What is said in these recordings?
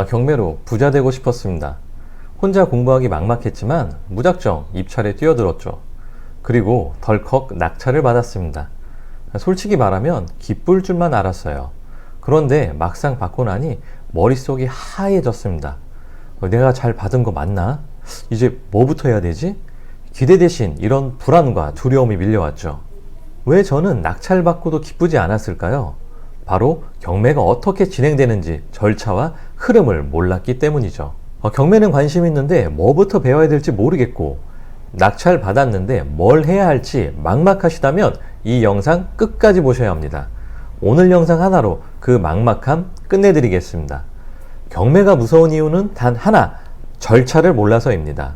경매로 부자 되고 싶었습니다. 혼자 공부하기 막막했지만 무작정 입찰에 뛰어들었죠. 그리고 덜컥 낙찰을 받았습니다. 솔직히 말하면 기쁠 줄만 알았어요. 그런데 막상 받고 나니 머릿속이 하얘졌습니다. 내가 잘 받은 거 맞나? 이제 뭐부터 해야 되지? 기대 대신 이런 불안과 두려움이 밀려왔죠. 왜 저는 낙찰받고도 기쁘지 않았을까요? 바로 경매가 어떻게 진행되는지 절차와 흐름을 몰랐기 때문이죠. 경매는 관심 있는데 뭐부터 배워야 될지 모르겠고 낙찰 받았는데 뭘 해야 할지 막막하시다면 이 영상 끝까지 보셔야 합니다. 오늘 영상 하나로 그 막막함 끝내드리겠습니다. 경매가 무서운 이유는 단 하나, 절차를 몰라서입니다.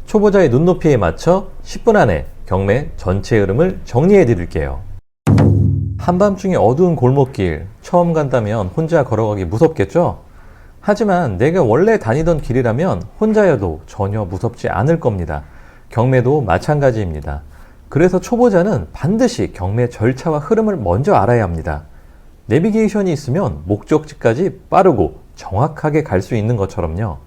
초보자의 눈높이에 맞춰 10분 안에 경매 전체 흐름을 정리해 드릴게요. 한밤중에 어두운 골목길 처음 간다면 혼자 걸어가기 무섭겠죠? 하지만 내가 원래 다니던 길이라면 혼자여도 전혀 무섭지 않을 겁니다. 경매도 마찬가지입니다. 그래서 초보자는 반드시 경매 절차와 흐름을 먼저 알아야 합니다. 내비게이션이 있으면 목적지까지 빠르고 정확하게 갈 수 있는 것처럼요.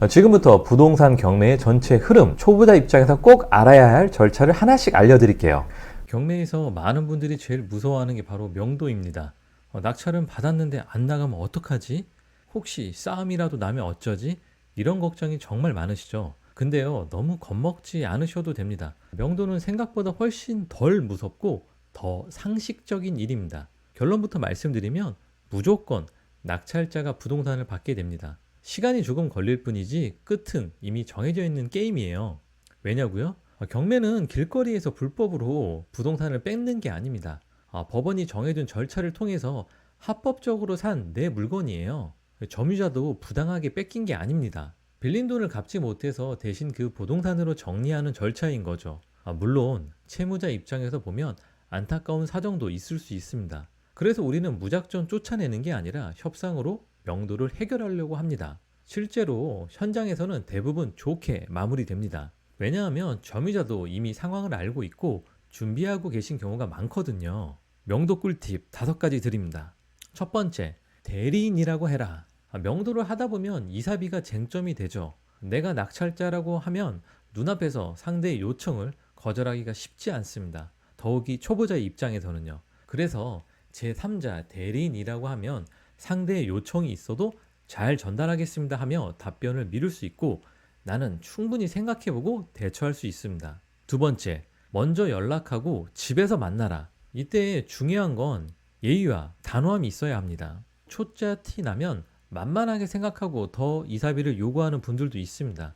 지금부터 부동산 경매의 전체 흐름, 초보자 입장에서 꼭 알아야 할 절차를 하나씩 알려드릴게요. 경매에서 많은 분들이 제일 무서워하는 게 바로 명도입니다. 낙찰은 받았는데 안 나가면 어떡하지? 혹시 싸움이라도 나면 어쩌지? 이런 걱정이 정말 많으시죠? 근데요, 너무 겁먹지 않으셔도 됩니다. 명도는 생각보다 훨씬 덜 무섭고 더 상식적인 일입니다. 결론부터 말씀드리면 무조건 낙찰자가 부동산을 받게 됩니다. 시간이 조금 걸릴 뿐이지 끝은 이미 정해져 있는 게임이에요. 왜냐고요? 경매는 길거리에서 불법으로 부동산을 뺏는 게 아닙니다. 법원이 정해둔 절차를 통해서 합법적으로 산 내 물건이에요. 점유자도 부당하게 뺏긴 게 아닙니다. 빌린 돈을 갚지 못해서 대신 그 부동산으로 정리하는 절차인 거죠. 물론 채무자 입장에서 보면 안타까운 사정도 있을 수 있습니다. 그래서 우리는 무작정 쫓아내는 게 아니라 협상으로 명도를 해결하려고 합니다. 실제로 현장에서는 대부분 좋게 마무리됩니다. 왜냐하면 점유자도 이미 상황을 알고 있고 준비하고 계신 경우가 많거든요. 명도 꿀팁 5가지 드립니다. 첫 번째, 대리인이라고 해라. 명도를 하다 보면 이사비가 쟁점이 되죠. 내가 낙찰자라고 하면 눈앞에서 상대의 요청을 거절하기가 쉽지 않습니다. 더욱이 초보자의 입장에서는요. 그래서 제3자 대리인이라고 하면 상대의 요청이 있어도 잘 전달하겠습니다 하며 답변을 미룰 수 있고 나는 충분히 생각해보고 대처할 수 있습니다. 두 번째, 먼저 연락하고 집에서 만나라. 이때 중요한 건 예의와 단호함이 있어야 합니다. 초짜 티 나면 만만하게 생각하고 더 이사비를 요구하는 분들도 있습니다.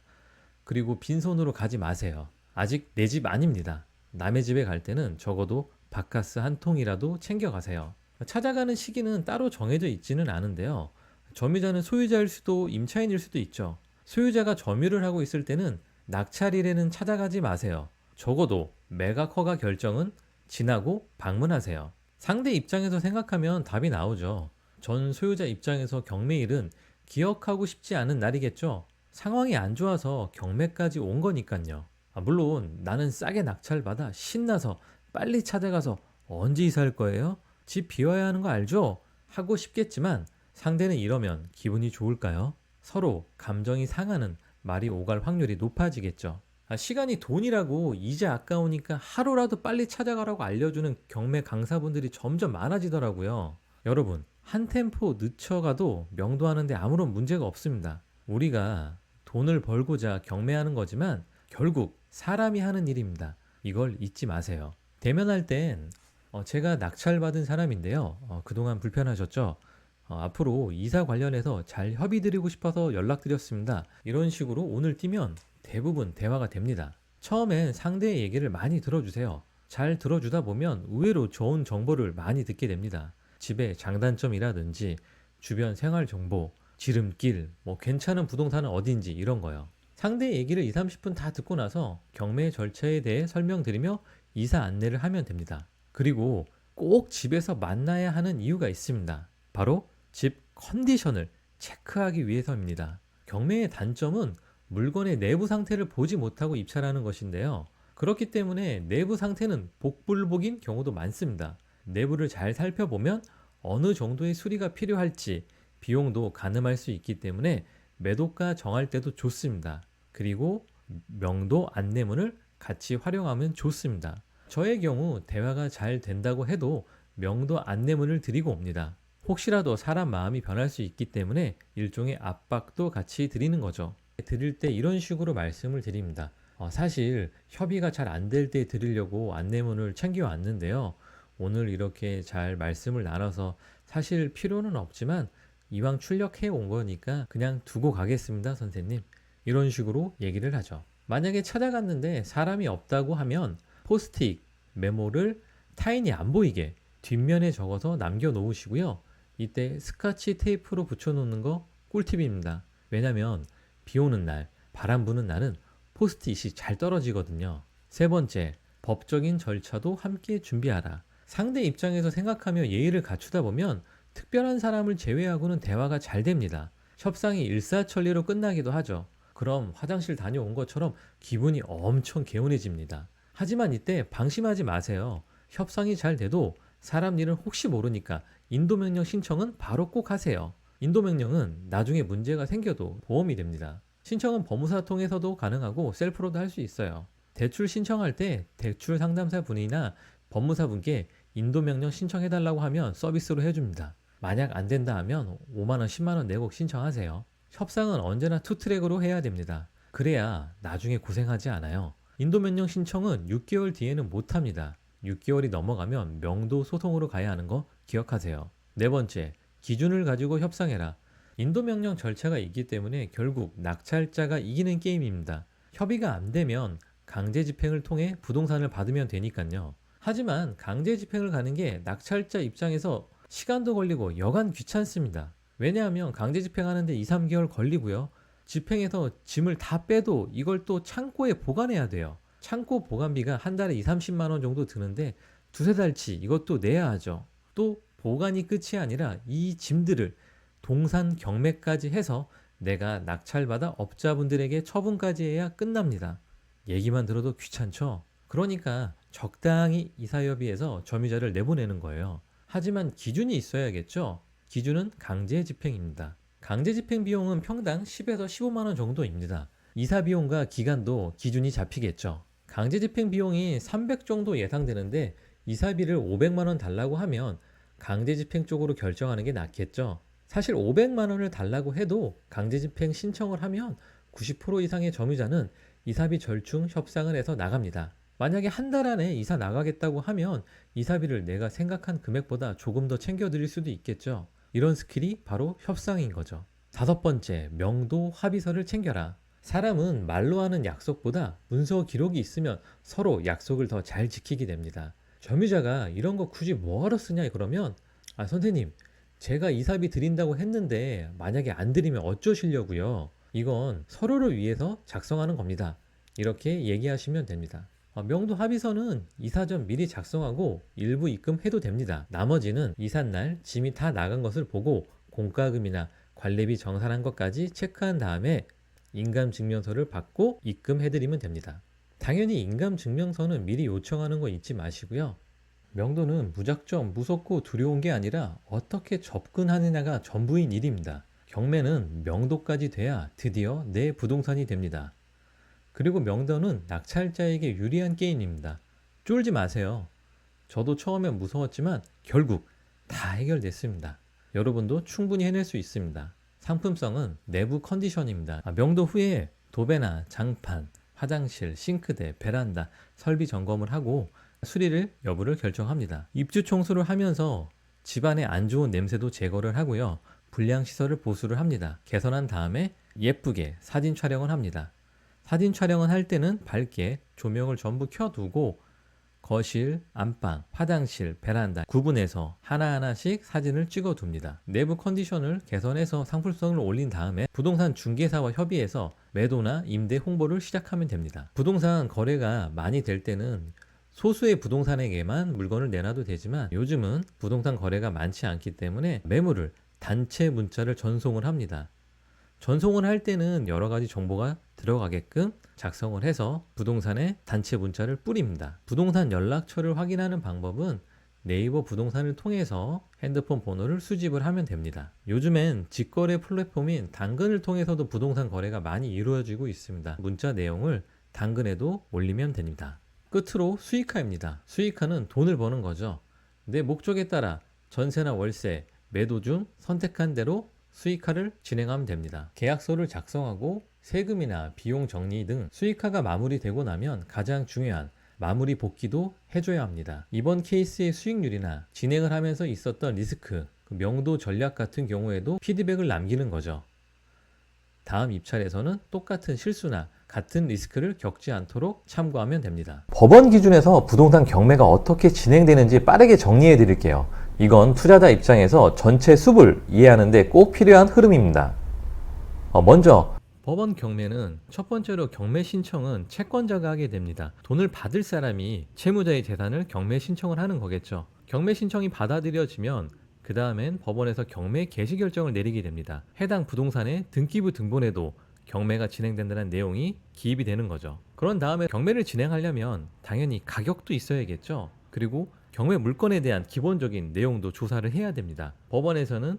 그리고 빈손으로 가지 마세요. 아직 내 집 아닙니다. 남의 집에 갈 때는 적어도 바카스 한 통이라도 챙겨가세요. 찾아가는 시기는 따로 정해져 있지는 않은데요. 점유자는 소유자일 수도 임차인일 수도 있죠. 소유자가 점유를 하고 있을 때는 낙찰일에는 찾아가지 마세요. 적어도 매각 허가 결정은 지나고 방문하세요. 상대 입장에서 생각하면 답이 나오죠. 전 소유자 입장에서 경매일은 기억하고 싶지 않은 날이겠죠. 상황이 안 좋아서 경매까지 온 거니까요. 물론 나는 싸게 낙찰받아 신나서 빨리 찾아가서 언제 이사할 거예요? 집 비워야 하는 거 알죠? 하고 싶겠지만 상대는 이러면 기분이 좋을까요? 서로 감정이 상하는 말이 오갈 확률이 높아지겠죠. 시간이 돈이라고 이제 아까우니까 하루라도 빨리 찾아가라고 알려주는 경매 강사분들이 점점 많아지더라고요. 여러분, 한 템포 늦춰가도 명도하는데 아무런 문제가 없습니다. 우리가 돈을 벌고자 경매하는 거지만 결국 사람이 하는 일입니다. 이걸 잊지 마세요. 대면할 땐 제가 낙찰받은 사람인데요. 그동안 불편하셨죠? 앞으로 이사 관련해서 잘 협의 드리고 싶어서 연락드렸습니다. 이런 식으로 오늘 뛰면 대부분 대화가 됩니다. 처음엔 상대의 얘기를 많이 들어주세요. 잘 들어주다 보면 의외로 좋은 정보를 많이 듣게 됩니다. 집의 장단점이라든지 주변 생활 정보, 지름길, 괜찮은 부동산은 어딘지 이런 거요. 상대의 얘기를 2, 30분 다 듣고 나서 경매 절차에 대해 설명드리며 이사 안내를 하면 됩니다. 그리고 꼭 집에서 만나야 하는 이유가 있습니다. 바로 집 컨디션을 체크하기 위해서입니다. 경매의 단점은 물건의 내부 상태를 보지 못하고 입찰하는 것인데요. 그렇기 때문에 내부 상태는 복불복인 경우도 많습니다. 내부를 잘 살펴보면 어느 정도의 수리가 필요할지 비용도 가늠할 수 있기 때문에 매도가 정할 때도 좋습니다. 그리고 명도 안내문을 같이 활용하면 좋습니다. 저의 경우 대화가 잘 된다고 해도 명도 안내문을 드리고 옵니다. 혹시라도 사람 마음이 변할 수 있기 때문에 일종의 압박도 같이 드리는 거죠. 드릴 때 이런 식으로 말씀을 드립니다. 사실 협의가 잘 안 될 때 드리려고 안내문을 챙겨왔는데요. 오늘 이렇게 잘 말씀을 나눠서 사실 필요는 없지만 이왕 출력해 온 거니까 그냥 두고 가겠습니다, 선생님. 이런 식으로 얘기를 하죠. 만약에 찾아갔는데 사람이 없다고 하면 포스트잇 메모를 타인이 안 보이게 뒷면에 적어서 남겨 놓으시고요. 이때 스카치 테이프로 붙여 놓는 거 꿀팁입니다. 왜냐면 비 오는 날, 바람 부는 날은 포스트잇이 잘 떨어지거든요. 세 번째, 법적인 절차도 함께 준비하라. 상대 입장에서 생각하며 예의를 갖추다 보면 특별한 사람을 제외하고는 대화가 잘 됩니다. 협상이 일사천리로 끝나기도 하죠. 그럼 화장실 다녀온 것처럼 기분이 엄청 개운해집니다. 하지만 이때 방심하지 마세요. 협상이 잘 돼도 사람 일은 혹시 모르니까 인도명령 신청은 바로 꼭 하세요. 인도명령은 나중에 문제가 생겨도 보험이 됩니다. 신청은 법무사 통해서도 가능하고 셀프로도 할 수 있어요. 대출 신청할 때 대출 상담사 분이나 법무사 분께 인도명령 신청해달라고 하면 서비스로 해줍니다. 만약 안 된다 하면 5만원, 10만원 내고 신청하세요. 협상은 언제나 투트랙으로 해야 됩니다. 그래야 나중에 고생하지 않아요. 인도명령 신청은 6개월 뒤에는 못합니다. 6개월이 넘어가면 명도 소송으로 가야 하는 거 기억하세요. 네 번째, 기준을 가지고 협상해라. 인도명령 절차가 있기 때문에 결국 낙찰자가 이기는 게임입니다. 협의가 안 되면 강제 집행을 통해 부동산을 받으면 되니까요. 하지만 강제 집행을 가는 게 낙찰자 입장에서 시간도 걸리고 여간 귀찮습니다. 왜냐하면 강제 집행하는데 2, 3개월 걸리고요. 집행해서 짐을 다 빼도 이걸 또 창고에 보관해야 돼요. 창고 보관비가 한 달에 2, 30만 원 정도 드는데 두세 달치 이것도 내야 하죠. 또 보관이 끝이 아니라 이 짐들을 동산 경매까지 해서 내가 낙찰받아 업자분들에게 처분까지 해야 끝납니다. 얘기만 들어도 귀찮죠? 그러니까 적당히 이사협의해서 점유자를 내보내는 거예요. 하지만 기준이 있어야겠죠? 기준은 강제 집행입니다. 강제 집행 비용은 평당 10에서 15만 원 정도입니다. 이사 비용과 기간도 기준이 잡히겠죠. 강제 집행 비용이 300 정도 예상되는데 이사비를 500만 원 달라고 하면 강제 집행 쪽으로 결정하는 게 낫겠죠. 사실 500만 원을 달라고 해도 강제 집행 신청을 하면 90% 이상의 점유자는 이사비 절충 협상을 해서 나갑니다. 만약에 한 달 안에 이사 나가겠다고 하면 이사비를 내가 생각한 금액보다 조금 더 챙겨드릴 수도 있겠죠. 이런 스킬이 바로 협상인 거죠. 다섯 번째, 명도 합의서를 챙겨라. 사람은 말로 하는 약속보다 문서 기록이 있으면 서로 약속을 더 잘 지키게 됩니다. 점유자가 이런 거 굳이 뭐하러 쓰냐 그러면 선생님 제가 이사비 드린다고 했는데 만약에 안 드리면 어쩌시려고요? 이건 서로를 위해서 작성하는 겁니다. 이렇게 얘기하시면 됩니다. 명도 합의서는 이사 전 미리 작성하고 일부 입금해도 됩니다. 나머지는 이삿날 짐이 다 나간 것을 보고 공과금이나 관리비 정산한 것까지 체크한 다음에 인감증명서를 받고 입금해드리면 됩니다. 당연히 인감증명서는 미리 요청하는 거 잊지 마시고요. 명도는 무작정 무섭고 두려운 게 아니라 어떻게 접근하느냐가 전부인 일입니다. 경매는 명도까지 돼야 드디어 내 부동산이 됩니다. 그리고 명도는 낙찰자에게 유리한 게임입니다. 쫄지 마세요. 저도 처음엔 무서웠지만 결국 다 해결됐습니다. 여러분도 충분히 해낼 수 있습니다. 상품성은 내부 컨디션입니다. 명도 후에 도배나 장판, 화장실, 싱크대, 베란다, 설비 점검을 하고 수리를 여부를 결정합니다. 입주 청소를 하면서 집안에 안 좋은 냄새도 제거를 하고요. 불량 시설을 보수를 합니다. 개선한 다음에 예쁘게 사진 촬영을 합니다. 사진 촬영을 할 때는 밝게 조명을 전부 켜두고 거실, 안방, 화장실, 베란다 구분해서 하나하나씩 사진을 찍어둡니다. 내부 컨디션을 개선해서 상품성을 올린 다음에 부동산 중개사와 협의해서 매도나 임대 홍보를 시작하면 됩니다. 부동산 거래가 많이 될 때는 소수의 부동산에게만 물건을 내놔도 되지만 요즘은 부동산 거래가 많지 않기 때문에 매물을 단체 문자를 전송을 합니다. 전송을 할 때는 여러 가지 정보가 들어가게끔 작성을 해서 부동산에 단체 문자를 뿌립니다. 부동산 연락처를 확인하는 방법은 네이버 부동산을 통해서 핸드폰 번호를 수집을 하면 됩니다. 요즘엔 직거래 플랫폼인 당근을 통해서도 부동산 거래가 많이 이루어지고 있습니다. 문자 내용을 당근에도 올리면 됩니다. 끝으로 수익화입니다. 수익화는 돈을 버는 거죠. 내 목적에 따라 전세나 월세, 매도 중 선택한 대로 수익화를 진행하면 됩니다. 계약서를 작성하고 세금이나 비용 정리 등 수익화가 마무리되고 나면 가장 중요한 마무리 복귀도 해줘야 합니다. 이번 케이스의 수익률이나 진행을 하면서 있었던 리스크, 명도 전략 같은 경우에도 피드백을 남기는 거죠. 다음 입찰에서는 똑같은 실수나 같은 리스크를 겪지 않도록 참고하면 됩니다. 법원 기준에서 부동산 경매가 어떻게 진행되는지 빠르게 정리해 드릴게요. 이건 투자자 입장에서 전체 숲을 이해하는 데 꼭 필요한 흐름입니다. 먼저 법원 경매는 첫 번째로 경매 신청은 채권자가 하게 됩니다. 돈을 받을 사람이 채무자의 재산을 경매 신청을 하는 거겠죠. 경매 신청이 받아들여지면 그 다음엔 법원에서 경매 개시 결정을 내리게 됩니다. 해당 부동산의 등기부 등본에도 경매가 진행된다는 내용이 기입이 되는 거죠. 그런 다음에 경매를 진행하려면 당연히 가격도 있어야겠죠. 그리고 경매 물건에 대한 기본적인 내용도 조사를 해야 됩니다. 법원에서는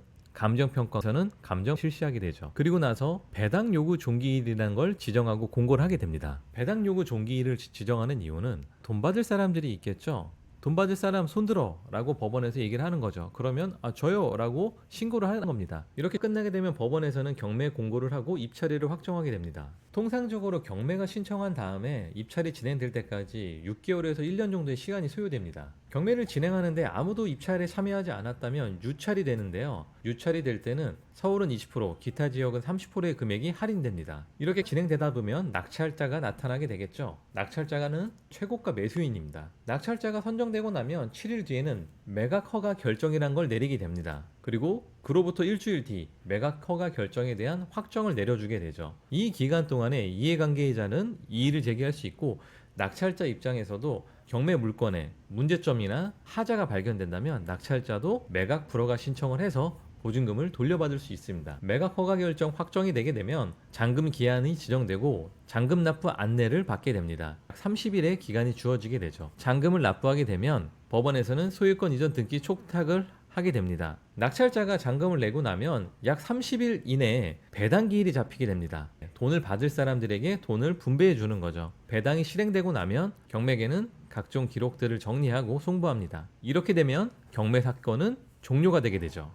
감정평가서는 감정 실시하게 되죠. 그리고 나서 배당 요구 종기일이라는 걸 지정하고 공고를 하게 됩니다. 배당 요구 종기일을 지정하는 이유는 돈 받을 사람들이 있겠죠. 돈 받을 사람 손들어 라고 법원에서 얘기를 하는 거죠. 그러면 저요 라고 신고를 하는 겁니다. 이렇게 끝나게 되면 법원에서는 경매 공고를 하고 입찰일을 확정하게 됩니다. 통상적으로 경매가 신청한 다음에 입찰이 진행될 때까지 6개월에서 1년 정도의 시간이 소요됩니다. 경매를 진행하는데 아무도 입찰에 참여하지 않았다면 유찰이 되는데요. 유찰이 될 때는 서울은 20%, 기타 지역은 30%의 금액이 할인됩니다. 이렇게 진행되다 보면 낙찰자가 나타나게 되겠죠. 낙찰자는 최고가 매수인입니다. 낙찰자가 선정되고 나면 7일 뒤에는 매각 허가 결정이란 걸 내리게 됩니다. 그리고 그로부터 일주일 뒤 매각 허가 결정에 대한 확정을 내려주게 되죠. 이 기간 동안에 이해관계자는 이의를 제기할 수 있고 낙찰자 입장에서도 경매 물건에 문제점이나 하자가 발견된다면 낙찰자도 매각 불허가 신청을 해서 보증금을 돌려받을 수 있습니다. 매각 허가 결정 확정이 되게 되면 잔금 기한이 지정되고 잔금 납부 안내를 받게 됩니다. 30일의 기간이 주어지게 되죠. 잔금을 납부하게 되면 법원에서는 소유권 이전 등기 촉탁을 하게 됩니다. 낙찰자가 잔금을 내고 나면 약 30일 이내에 배당 기일이 잡히게 됩니다. 돈을 받을 사람들에게 돈을 분배해 주는 거죠. 배당이 실행되고 나면 경매계는 각종 기록들을 정리하고 송부합니다. 이렇게 되면 경매 사건은 종료가 되게 되죠.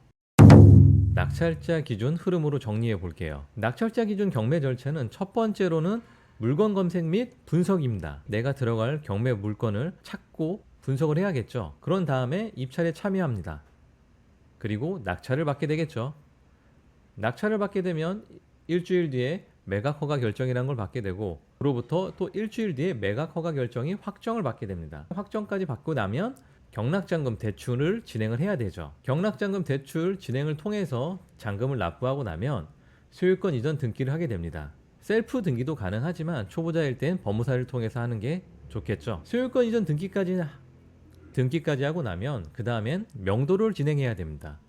낙찰자 기준 흐름으로 정리해 볼게요. 낙찰자 기준 경매 절차는 첫 번째로는 물건 검색 및 분석입니다. 내가 들어갈 경매 물건을 찾고 분석을 해야겠죠. 그런 다음에 입찰에 참여합니다. 그리고 낙찰을 받게 되겠죠. 낙찰을 받게 되면 일주일 뒤에 매각 허가 결정이라는 걸 받게 되고 그로부터 또 일주일 뒤에 매각 허가 결정이 확정을 받게 됩니다. 확정까지 받고 나면 경락잔금 대출을 진행을 해야 되죠. 경락잔금 대출 진행을 통해서 잔금을 납부하고 나면 소유권 이전 등기를 하게 됩니다. 셀프 등기도 가능하지만 초보자일 땐 법무사를 통해서 하는 게 좋겠죠. 소유권 이전 등기까지 하고 나면 그 다음엔 명도를 진행해야 됩니다.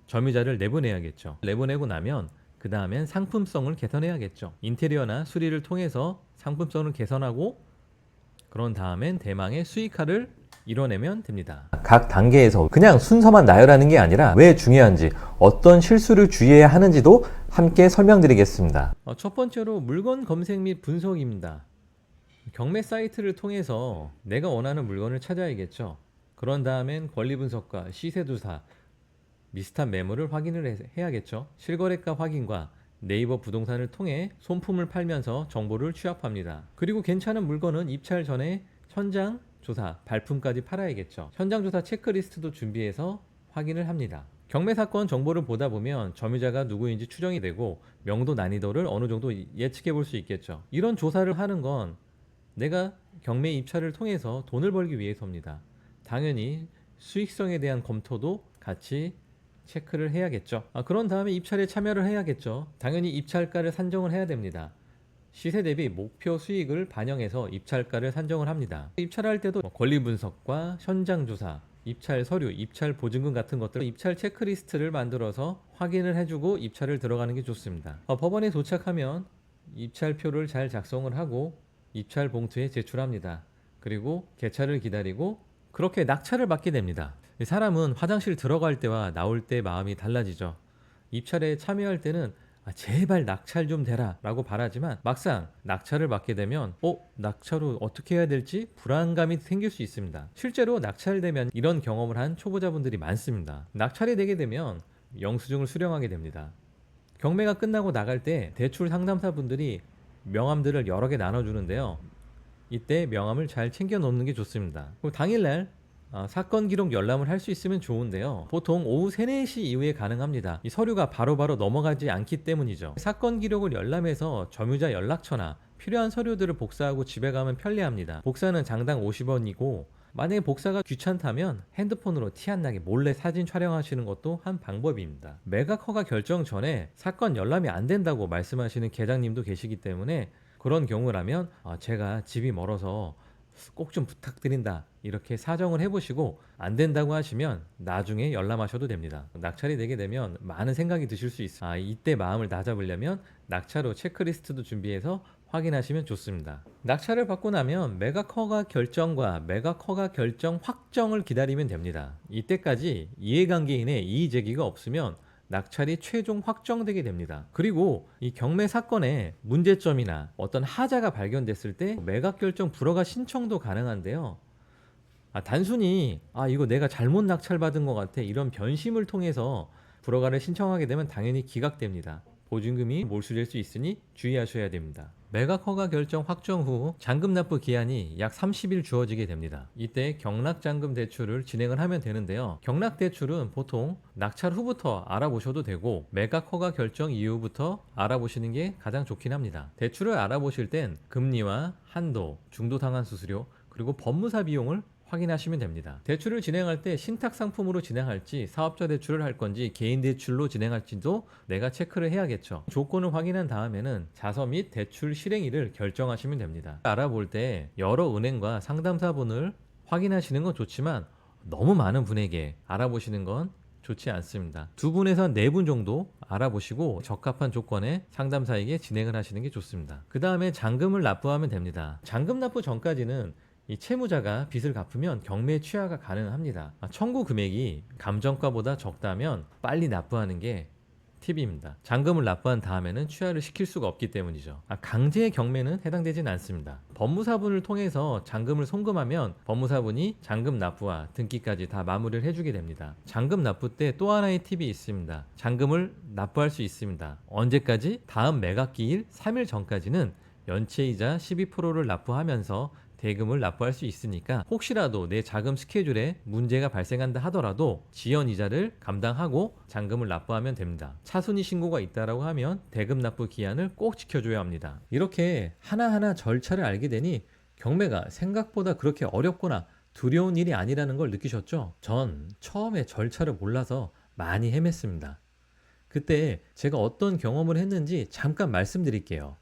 점유자를 내보내야겠죠. 내보내고 나면 그 다음엔 상품성을 개선해야겠죠. 인테리어나 수리를 통해서 상품성을 개선하고 그런 다음엔 대망의 수익화를 이뤄내면 됩니다. 각 단계에서 그냥 순서만 나열하는 게 아니라 왜 중요한지 어떤 실수를 주의해야 하는지도 함께 설명드리겠습니다. 첫 번째로 물건 검색 및 분석입니다. 경매 사이트를 통해서 내가 원하는 물건을 찾아야겠죠. 그런 다음엔 권리 분석과 시세 조사, 비슷한 매물을 확인을 해야겠죠. 실거래가 확인과 네이버 부동산을 통해 손품을 팔면서 정보를 취합합니다. 그리고 괜찮은 물건은 입찰 전에 현장 조사, 발품까지 팔아야겠죠. 현장 조사 체크리스트도 준비해서 확인을 합니다. 경매 사건 정보를 보다 보면 점유자가 누구인지 추정이 되고 명도 난이도를 어느 정도 예측해 볼 수 있겠죠. 이런 조사를 하는 건 내가 경매 입찰을 통해서 돈을 벌기 위해서입니다. 당연히 수익성에 대한 검토도 같이 체크를 해야겠죠. 그런 다음에 입찰에 참여를 해야겠죠. 당연히 입찰가를 산정을 해야 됩니다. 시세 대비 목표 수익을 반영해서 입찰가를 산정을 합니다. 입찰할 때도 권리 분석과 현장 조사, 입찰 서류, 입찰 보증금 같은 것들 입찰 체크리스트를 만들어서 확인을 해주고 입찰을 들어가는 게 좋습니다. 법원에 도착하면 입찰표를 잘 작성을 하고 입찰 봉투에 제출합니다. 그리고 개찰을 기다리고 그렇게 낙찰을 받게 됩니다. 사람은 화장실 들어갈 때와 나올 때 마음이 달라지죠. 입찰에 참여할 때는 제발 낙찰 좀 되라 라고 바라지만 막상 낙찰을 받게 되면 낙찰을 어떻게 해야 될지 불안감이 생길 수 있습니다. 실제로 낙찰되면 이런 경험을 한 초보자분들이 많습니다. 낙찰이 되게 되면 영수증을 수령하게 됩니다. 경매가 끝나고 나갈 때 대출 상담사분들이 명함들을 여러 개 나눠주는데요. 이때 명함을 잘 챙겨 놓는 게 좋습니다. 그리고 당일날 사건 기록 열람을 할 수 있으면 좋은데요. 보통 오후 3, 4시 이후에 가능합니다. 이 서류가 바로바로 넘어가지 않기 때문이죠. 사건 기록을 열람해서 점유자 연락처나 필요한 서류들을 복사하고 집에 가면 편리합니다. 복사는 장당 50원이고 만약에 복사가 귀찮다면 핸드폰으로 티 안 나게 몰래 사진 촬영하시는 것도 한 방법입니다. 매각 허가 결정 전에 사건 열람이 안 된다고 말씀하시는 계장님도 계시기 때문에 그런 경우라면 제가 집이 멀어서 꼭 좀 부탁드린다 이렇게 사정을 해보시고 안 된다고 하시면 나중에 열람하셔도 됩니다. 낙찰이 되게 되면 많은 생각이 드실 수 있어요. 이때 마음을 다잡으려면 낙찰 후 체크리스트도 준비해서 확인하시면 좋습니다. 낙찰을 받고 나면 매각 허가 결정과 매각 허가 결정 확정을 기다리면 됩니다. 이때까지 이해관계인의 이의 제기가 없으면 낙찰이 최종 확정되게 됩니다. 그리고 이 경매 사건에 문제점이나 어떤 하자가 발견됐을 때 매각 결정 불허가 신청도 가능한데요. 단순히 이거 내가 잘못 낙찰받은 것 같아 이런 변심을 통해서 불허가를 신청하게 되면 당연히 기각됩니다. 보증금이 몰수될 수 있으니 주의하셔야 됩니다. 매각 허가 결정 확정 후 잔금 납부 기한이 약 30일 주어지게 됩니다. 이때 경락잔금 대출을 진행을 하면 되는데요. 경락 대출은 보통 낙찰 후부터 알아보셔도 되고 매각 허가 결정 이후부터 알아보시는 게 가장 좋긴 합니다. 대출을 알아보실 땐 금리와 한도, 중도 상환 수수료, 그리고 법무사 비용을 확인하시면 됩니다. 대출을 진행할 때 신탁 상품으로 진행할지 사업자 대출을 할 건지 개인 대출로 진행할지도 내가 체크를 해야겠죠. 조건을 확인한 다음에는 자서 및 대출 실행일을 결정하시면 됩니다. 알아볼 때 여러 은행과 상담사분을 확인하시는 건 좋지만 너무 많은 분에게 알아보시는 건 좋지 않습니다. 2분에서 4분 정도 알아보시고 적합한 조건의 상담사에게 진행을 하시는 게 좋습니다. 그 다음에 잔금을 납부하면 됩니다. 잔금 납부 전까지는 이 채무자가 빚을 갚으면 경매 취하가 가능합니다. 청구 금액이 감정가보다 적다면 빨리 납부하는 게 팁입니다. 잔금을 납부한 다음에는 취하를 시킬 수가 없기 때문이죠. 강제 경매는 해당되진 않습니다. 법무사분을 통해서 잔금을 송금하면 법무사분이 잔금 납부와 등기까지 다 마무리를 해주게 됩니다. 잔금 납부 때 또 하나의 팁이 있습니다. 잔금을 납부할 수 있습니다. 언제까지? 다음 매각기일 3일 전까지는 연체이자 12%를 납부하면서 대금을 납부할 수 있으니까 혹시라도 내 자금 스케줄에 문제가 발생한다 하더라도 지연이자를 감당하고 잔금을 납부하면 됩니다. 차순위 신고가 있다라고 하면 대금 납부 기한을 꼭 지켜줘야 합니다. 이렇게 하나하나 절차를 알게 되니 경매가 생각보다 그렇게 어렵거나 두려운 일이 아니라는 걸 느끼셨죠? 전 처음에 절차를 몰라서 많이 헤맸습니다. 그때 제가 어떤 경험을 했는지 잠깐 말씀드릴게요.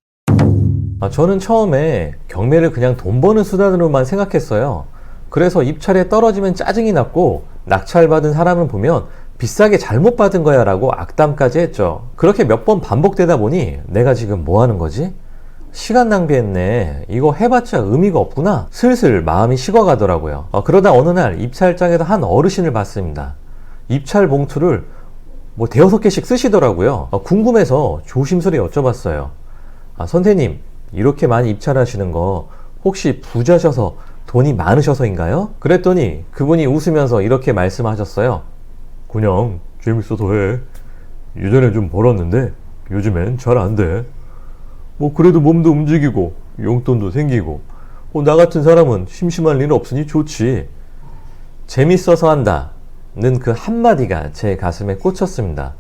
저는 처음에 경매를 그냥 돈 버는 수단으로만 생각했어요. 그래서 입찰에 떨어지면 짜증이 났고 낙찰받은 사람을 보면 비싸게 잘못 받은 거야 라고 악담까지 했죠. 그렇게 몇 번 반복되다 보니 내가 지금 뭐 하는 거지? 시간 낭비했네. 이거 해봤자 의미가 없구나. 슬슬 마음이 식어가더라고요. 그러다 어느 날 입찰장에서 한 어르신을 봤습니다. 입찰 봉투를 뭐 5-6개씩 쓰시더라고요. 궁금해서 조심스레 여쭤봤어요. 선생님, 이렇게 많이 입찰하시는 거 혹시 부자셔서 돈이 많으셔서인가요? 그랬더니 그분이 웃으면서 이렇게 말씀하셨어요. 그냥 재밌어서 해. 예전엔 좀 벌었는데 요즘엔 잘 안 돼. 뭐 그래도 몸도 움직이고 용돈도 생기고 나 같은 사람은 심심할 일 없으니 좋지. 재밌어서 한다는 그 한마디가 제 가슴에 꽂혔습니다.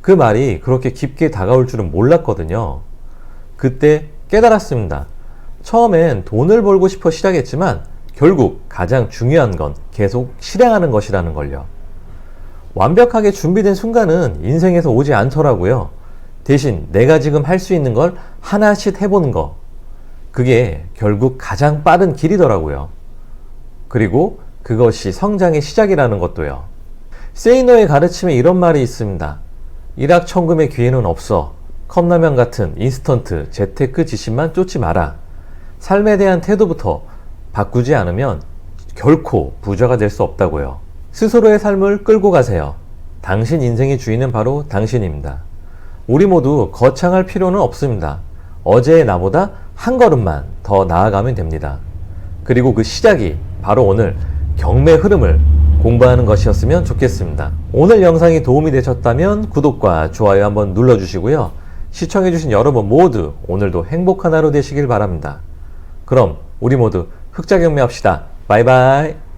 그 말이 그렇게 깊게 다가올 줄은 몰랐거든요. 그때 깨달았습니다. 처음엔 돈을 벌고 싶어 시작했지만 결국 가장 중요한 건 계속 실행하는 것이라는 걸요. 완벽하게 준비된 순간은 인생에서 오지 않더라고요. 대신 내가 지금 할 수 있는 걸 하나씩 해보는 거. 그게 결국 가장 빠른 길이더라고요. 그리고 그것이 성장의 시작이라는 것도요. 세이너의 가르침에 이런 말이 있습니다. 일확천금의 기회는 없어. 컵라면 같은 인스턴트 재테크 지식만 쫓지 마라. 삶에 대한 태도부터 바꾸지 않으면 결코 부자가 될 수 없다고요. 스스로의 삶을 끌고 가세요. 당신 인생의 주인은 바로 당신입니다. 우리 모두 거창할 필요는 없습니다. 어제의 나보다 한 걸음만 더 나아가면 됩니다. 그리고 그 시작이 바로 오늘 경매 흐름을 공부하는 것이었으면 좋겠습니다. 오늘 영상이 도움이 되셨다면 구독과 좋아요 한번 눌러주시고요. 시청해주신 여러분 모두 오늘도 행복한 하루 되시길 바랍니다. 그럼 우리 모두 흑자 경매합시다. 바이바이.